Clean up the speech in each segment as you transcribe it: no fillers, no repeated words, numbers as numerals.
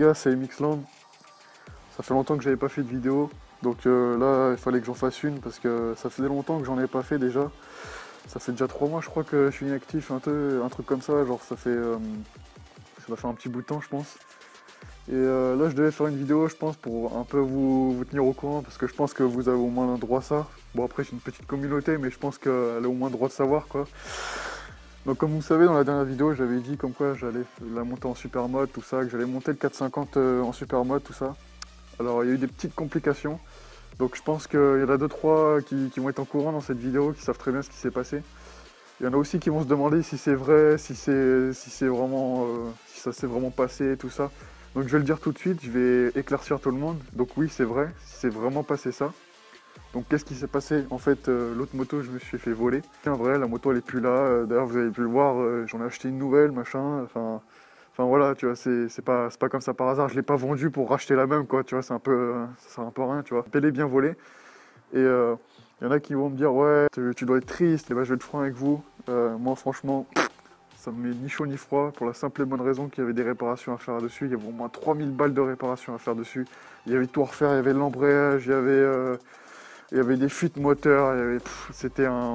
gars, c'est Mixland. Ça fait longtemps que j'avais pas fait de vidéo. Donc là, il fallait que j'en fasse une parce que ça faisait longtemps que j'en ai pas fait déjà. Ça fait déjà 3 mois, je crois que je suis inactif, un truc comme ça. Genre, ça va faire un petit bout de temps, je pense. Et là, je devais faire une vidéo, je pense, pour un peu vous tenir au courant parce que je pense que vous avez au moins le droit à ça. Bon, après, j'ai une petite communauté, mais je pense qu'elle a au moins le droit de savoir, quoi. Donc comme vous savez, dans la dernière vidéo, j'avais dit comme quoi j'allais la monter en super mode, tout ça, que j'allais monter le 450 en super mode, tout ça. Alors il y a eu des petites complications, donc je pense qu'il y en a 2-3 qui vont être en courant dans cette vidéo, qui savent très bien ce qui s'est passé. Il y en a aussi qui vont se demander si c'est vrai, si c'est vraiment, si ça s'est vraiment passé, tout ça. Donc je vais le dire tout de suite, je vais éclaircir tout le monde. Donc oui, c'est vrai, c'est vraiment passé ça. Donc qu'est-ce qui s'est passé? En fait, l'autre moto, je me suis fait voler. En vrai, la moto, elle est plus là. D'ailleurs, vous avez pu le voir, j'en ai acheté une nouvelle, machin. Enfin voilà, tu vois, c'est pas comme ça par hasard. Je l'ai pas vendue pour racheter la même, quoi. Tu vois, ça sert un peu à rien, tu vois. Elle est bien volée. Et y en a qui vont me dire, ouais, tu dois être triste. Et ben, je vais être franc avec vous. Moi, franchement, ça me met ni chaud ni froid pour la simple et bonne raison qu'il y avait des réparations à faire dessus. Il y avait au moins 3000 balles de réparations à faire dessus. Il y avait tout à refaire, il y avait l'embrayage, il y avait des fuites moteurs,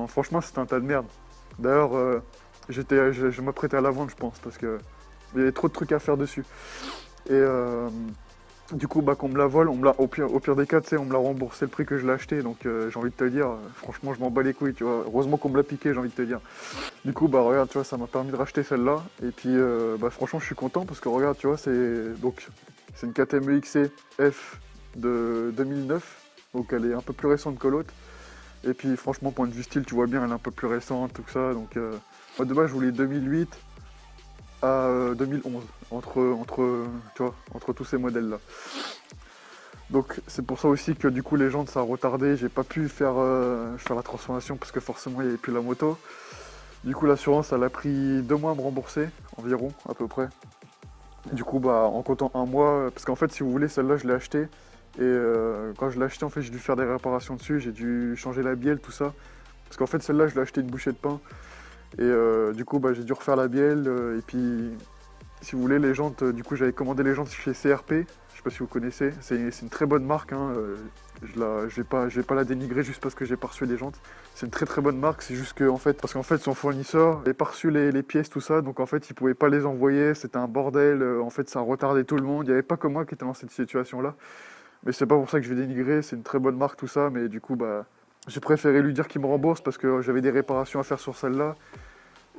franchement c'était un tas de merde. D'ailleurs, je m'apprêtais à la vendre, je pense, parce que il y avait trop de trucs à faire dessus. Et du coup, bah, qu'on me la vole, au pire des cas, tu sais, on me l'a remboursé le prix que je l'ai acheté. Donc j'ai envie de te dire, franchement, je m'en bats les couilles, tu vois. Heureusement qu'on me l'a piqué, j'ai envie de te dire. Du coup, bah regarde, tu vois, ça m'a permis de racheter celle-là. Et puis, bah franchement, je suis content parce que regarde, tu vois, c'est une KTM XC F de 2009. Donc elle est un peu plus récente que l'autre. Et puis franchement, point de vue style, tu vois bien, elle est un peu plus récente, tout ça. Donc moi de base, je voulais 2008 à 2011, entre tous ces modèles-là. Donc c'est pour ça aussi que du coup les jantes ça a retardé, j'ai pas pu faire la transformation parce que forcément il n'y avait plus la moto. Du coup l'assurance elle a pris 2 mois à me rembourser, environ, à peu près. Du coup bah en comptant un mois, parce qu'en fait si vous voulez celle-là je l'ai achetée. Et quand je l'ai acheté, en fait, j'ai dû faire des réparations dessus, j'ai dû changer la bielle, tout ça. Parce qu'en fait, celle-là, je l'ai acheté une bouchée de pain. Et du coup, bah, j'ai dû refaire la bielle. Et puis, si vous voulez, les jantes, du coup, j'avais commandé les jantes chez CRP. Je sais pas si vous connaissez. C'est une très bonne marque. Hein. Je vais pas la dénigrer juste parce que j'ai pas reçu les jantes. C'est une très très bonne marque. C'est juste que, en fait, parce qu'en fait, son fournisseur n'avait pas reçu les pièces, tout ça. Donc, en fait, il pouvait pas les envoyer. C'était un bordel. En fait, ça retardait tout le monde. Il n'y avait pas que moi qui était dans cette situation-là. Mais c'est pas pour ça que je vais dénigrer, c'est une très bonne marque tout ça, mais du coup bah j'ai préféré lui dire qu'il me rembourse parce que j'avais des réparations à faire sur celle-là.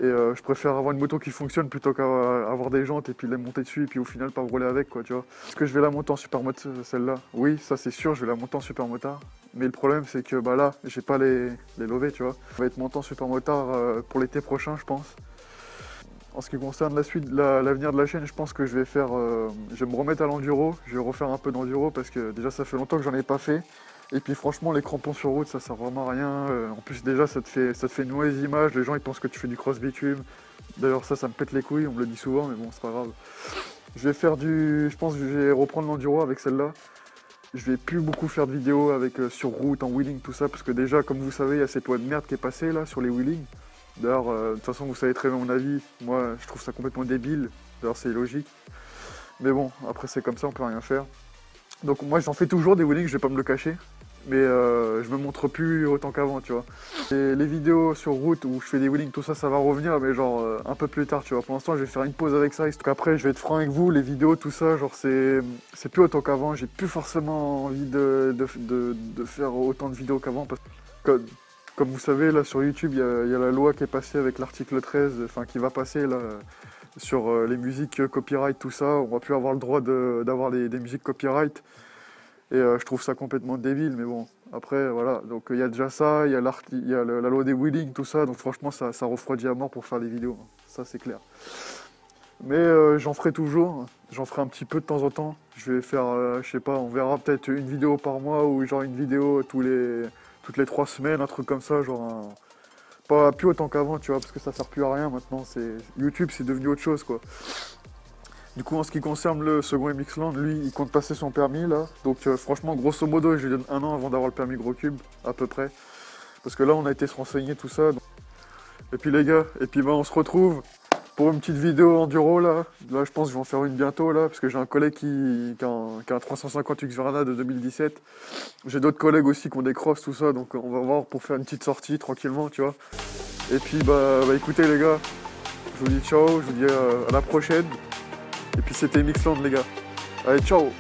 Et je préfère avoir une moto qui fonctionne plutôt qu'avoir des jantes et puis les monter dessus et puis au final pas rouler avec, quoi, tu vois. Est-ce que je vais la monter en super motard celle-là? Oui, ça c'est sûr, je vais la monter en super motard. Mais le problème c'est que bah là, j'ai pas les lovés, tu vois. On va être monté en super motard pour l'été prochain, je pense. En ce qui concerne la suite, l'avenir de la chaîne, je pense que je vais me remettre à l'enduro. Je vais refaire un peu d'enduro parce que déjà ça fait longtemps que j'en ai pas fait. Et puis franchement, les crampons sur route, ça sert vraiment à rien. En plus déjà, ça te fait une mauvaise image. Les gens ils pensent que tu fais du cross bitume. D'ailleurs ça me pète les couilles, on me le dit souvent, mais bon c'est pas grave. Je pense que je vais reprendre l'enduro avec celle-là. Je vais plus beaucoup faire de vidéos avec sur route, en wheeling, tout ça, parce que déjà, comme vous savez, il y a cette loi de merde qui est passée là sur les wheelings. D'ailleurs, de toute façon, vous savez très bien mon avis. Moi, je trouve ça complètement débile. D'ailleurs, c'est illogique. Mais bon, après, c'est comme ça, on peut rien faire. Donc, moi, j'en fais toujours des wheelings, je vais pas me le cacher. Mais je me montre plus autant qu'avant, tu vois. Et les vidéos sur route où je fais des wheelings, tout ça, ça va revenir, mais genre un peu plus tard, tu vois. Pour l'instant, je vais faire une pause avec ça. Donc après, je vais être franc avec vous, les vidéos, tout ça, genre, c'est plus autant qu'avant. J'ai plus forcément envie de faire autant de vidéos qu'avant. Parce que, comme vous savez, là sur YouTube, il y a la loi qui est passée avec l'article 13, enfin qui va passer là, sur les musiques copyright, tout ça. On va plus avoir le droit d'avoir des musiques copyright. Et je trouve ça complètement débile, mais bon, après, voilà. Donc il y a déjà ça, il y a la loi des wheelings, tout ça. Donc franchement, ça refroidit à mort pour faire des vidéos. Ça, c'est clair. Mais j'en ferai toujours. J'en ferai un petit peu de temps en temps. Je vais faire, je sais pas, on verra peut-être une vidéo par mois ou genre une vidéo toutes les 3 semaines, un truc comme ça, genre pas plus autant qu'avant, tu vois, parce que ça sert plus à rien maintenant. YouTube, c'est devenu autre chose, quoi. Du coup, en ce qui concerne le second MXland, lui, il compte passer son permis, là. Donc, franchement, grosso modo, je lui donne 1 an avant d'avoir le permis gros cube, à peu près. Parce que là, on a été se renseigner, tout ça. Et puis, les gars, on se retrouve pour une petite vidéo enduro là. Là, je pense que je vais en faire une bientôt là, parce que j'ai un collègue qui a un 350 Xverna de 2017. J'ai d'autres collègues aussi qui ont des crosses, tout ça, donc on va voir pour faire une petite sortie tranquillement, tu vois. Et puis bah écoutez les gars, je vous dis ciao, je vous dis à la prochaine. Et puis c'était Mixland les gars. Allez, ciao!